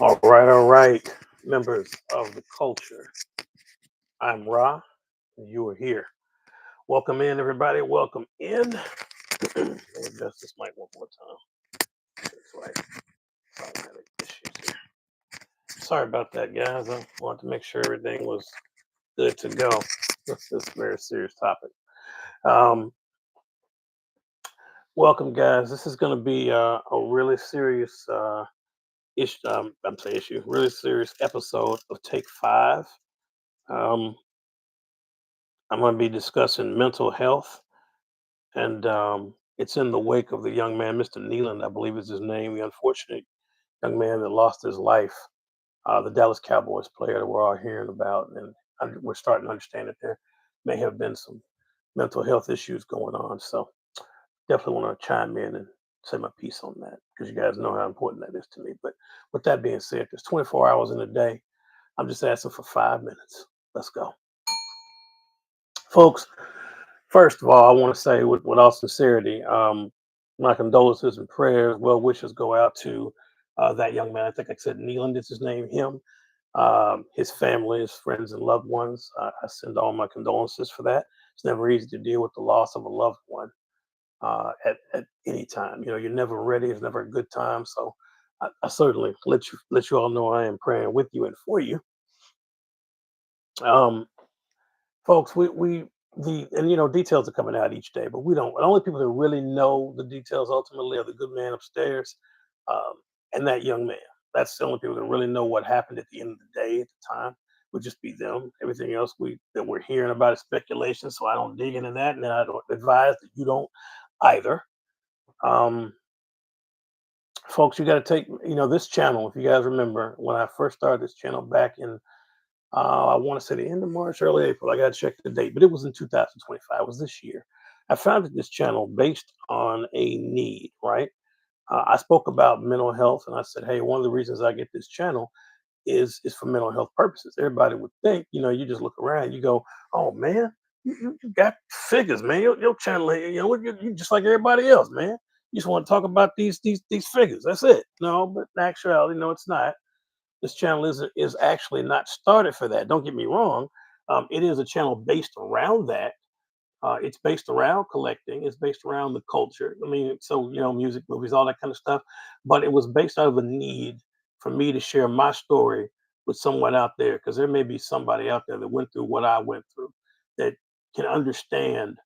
All right, members of the culture. I'm Ra, and you are here. Welcome in, everybody. Welcome in. Let me adjust this mic one more time. That's right. Automatic issues here. Sorry about that, guys. I wanted to make sure everything was good to go. This is a very serious topic. Um, Welcome, guys. This is going to be a really serious issue. I'm saying issue, really serious episode of Take Five. Um, I'm going to be discussing mental health, and it's in the wake of the young man, Mr. Nealon, I believe is his name, the unfortunate young man that lost his life, the Dallas Cowboys player that we're all hearing about, and we're starting to understand that there may have been some mental health issues going on. So definitely want to chime in and say my piece on that because you guys know how important that is to me. But with that being said, there's 24 hours in a day. I'm just asking for 5 minutes. Let's go, folks. First of all, I want to say with all sincerity, my condolences and prayers, well wishes go out to that young man. I think I said Neelan is his name, him, his family, his friends, and loved ones. I send all my condolences for that. It's never easy to deal with the loss of a loved one at any time. You know, you're never ready. It's never a good time. So I certainly let you all know I am praying with you and for you. Um, Folks, we the and details are coming out each day, but we don't. The only people that really know the details ultimately are the good man upstairs, um, and that young man. That's the only people that really know what happened at the end of the day. At the time, would just be them. Everything else we're hearing about is speculation. So I don't dig into that, and I don't advise that you don't either. Um, Folks, you got to take this channel. If you guys remember when I first started this channel back in I want to say the end of March, early April. I got to check the date, but it was in 2025. It was this year. I founded this channel based on a need, right? I spoke about mental health, and I said, "Hey, one of the reasons I get this channel is for mental health purposes." Everybody would think, you just look around, you go, "Oh man, you got figures, man. Your channel, you just like everybody else, man. You just want to talk about these figures. That's it." No, but in actuality, no, it's not. This channel is actually not started for that. Don't get me wrong. It is a channel based around that. It's based around collecting. It's based around the culture. I mean, so music, movies, all that kind of stuff. But it was based out of a need for me to share my story with someone out there, because there may be somebody out there that went through what I went through, that can understand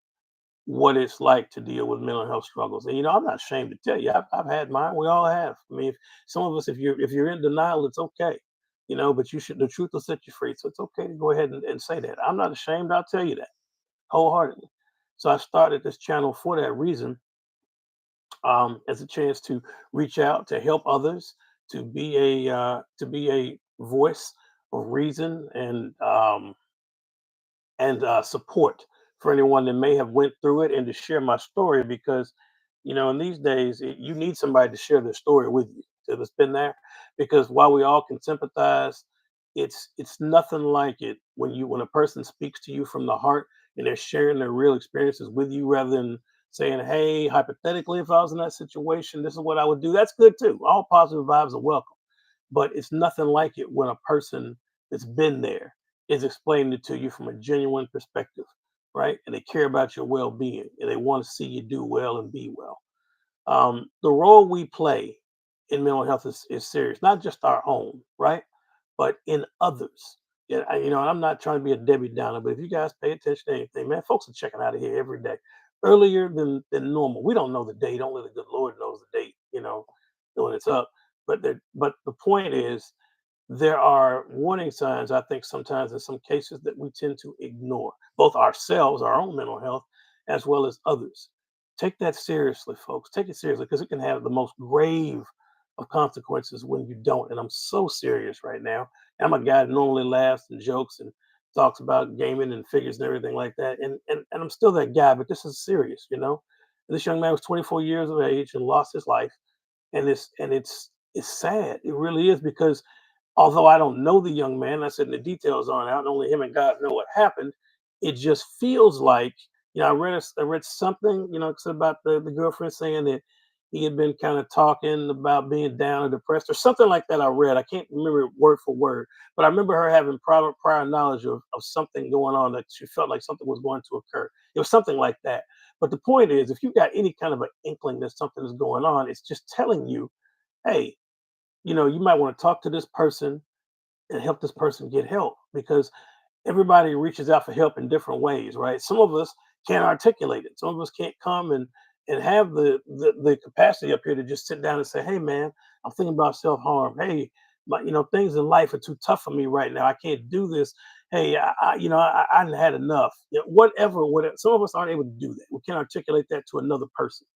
what it's like to deal with mental health struggles. And I'm not ashamed to tell you, I've had mine. We all have. I mean, some of us, if you're in denial, it's okay. But the truth will set you free. So it's okay to go ahead and say that. I'm not ashamed. I'll tell you that wholeheartedly. So I started this channel for that reason, as a chance to reach out, to help others, to be a voice of reason and support for anyone that may have went through it, and to share my story, because in these days you need somebody to share their story with you, that's been there. Because while we all can sympathize, it's nothing like it when a person speaks to you from the heart, and they're sharing their real experiences with you, rather than saying, "Hey, hypothetically, if I was in that situation, this is what I would do." That's good too. All positive vibes are welcome, but it's nothing like it when a person that's been there is explaining it to you from a genuine perspective, right? And they care about your well-being, and they want to see you do well and be well. The role we play in mental health is serious, not just our own, right? But in others. Yeah, I'm not trying to be a Debbie Downer, but if you guys pay attention to anything, man, folks are checking out of here every day, earlier than normal. We don't know the date. Only the good Lord knows the date, when it's up. But the point is, there are warning signs, I think, sometimes in some cases, that we tend to ignore, both ourselves, our own mental health, as well as others. Take that seriously, folks. Take it seriously, because it can have the most grave of consequences when you don't. And I'm so serious right now. I'm a guy that normally laughs and jokes and talks about gaming and figures and everything like that. And I'm still that guy, but this is serious. And this young man was 24 years of age and lost his life. And it's sad. It really is, because although I don't know the young man, I said the details aren't out, and only him and God know what happened. It just feels like, I read something, about the girlfriend saying that he had been kind of talking about being down or depressed or something like that. I read. I can't remember it word for word, but I remember her having prior knowledge of something going on that she felt like something was going to occur. It was something like that. But the point is, if you got any kind of an inkling that something is going on, it's just telling you, hey, you might want to talk to this person and help this person get help because everybody reaches out for help in different ways, right? Some of us can't articulate it. Some of us can't come and have the capacity up here to just sit down and say, "Hey, man, I'm thinking about self harm. Hey, things in life are too tough for me right now. I can't do this. Hey, I had enough. Whatever, whatever." Some of us aren't able to do that. We can't articulate that to another person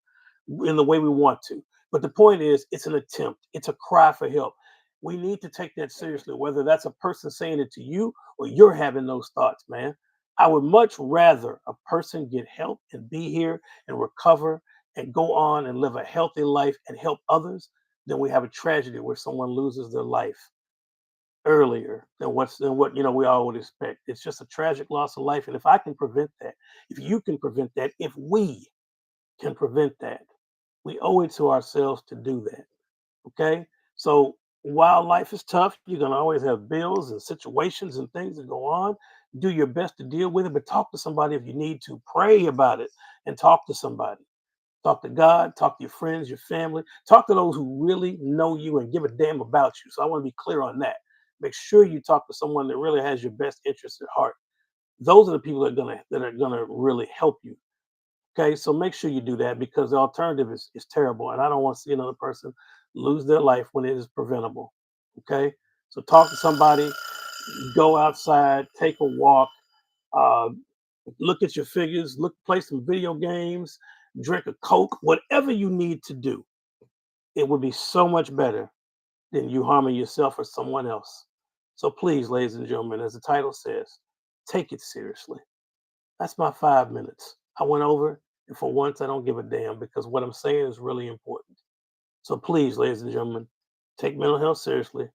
in the way we want to. But the point is, it's an attempt, it's a cry for help. We need to take that seriously, whether that's a person saying it to you or you're having those thoughts, man. I would much rather a person get help and be here and recover and go on and live a healthy life and help others than we have a tragedy where someone loses their life earlier than what we all would expect. It's just a tragic loss of life. And if I can prevent that, if you can prevent that, if we can prevent that, we owe it to ourselves to do that. Okay. So while life is tough, you're going to always have bills and situations and things that go on. Do your best to deal with it, but talk to somebody if you need to. Pray about it and talk to somebody. Talk to God, talk to your friends, your family, talk to those who really know you and give a damn about you. So I want to be clear on that. Make sure you talk to someone that really has your best interest at heart. Those are the people that are gonna really help you. Okay, so make sure you do that because the alternative is terrible, and I don't want to see another person lose their life when it is preventable. Okay, so talk to somebody, go outside, take a walk, uh, look at your figures, play some video games, drink a Coke, whatever you need to do. It would be so much better than you harming yourself or someone else. So please, ladies and gentlemen, as the title says, take it seriously. That's my 5 minutes. I went over, and for once, I don't give a damn because what I'm saying is really important. So please, ladies and gentlemen, take mental health seriously.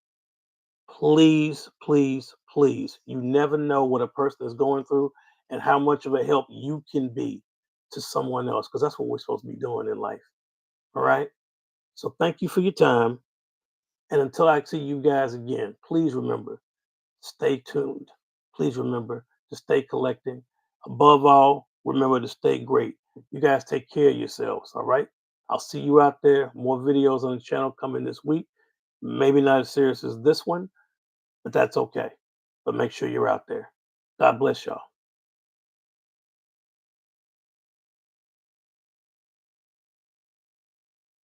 Please, please, please. You never know what a person is going through and how much of a help you can be to someone else because that's what we're supposed to be doing in life. All right. So thank you for your time. And until I see you guys again, please remember, stay tuned. Please remember to stay collecting. Above all, remember to stay great. You guys take care of yourselves, all right? I'll see you out there. More videos on the channel coming this week. Maybe not as serious as this one, but that's okay. But make sure you're out there. God bless y'all.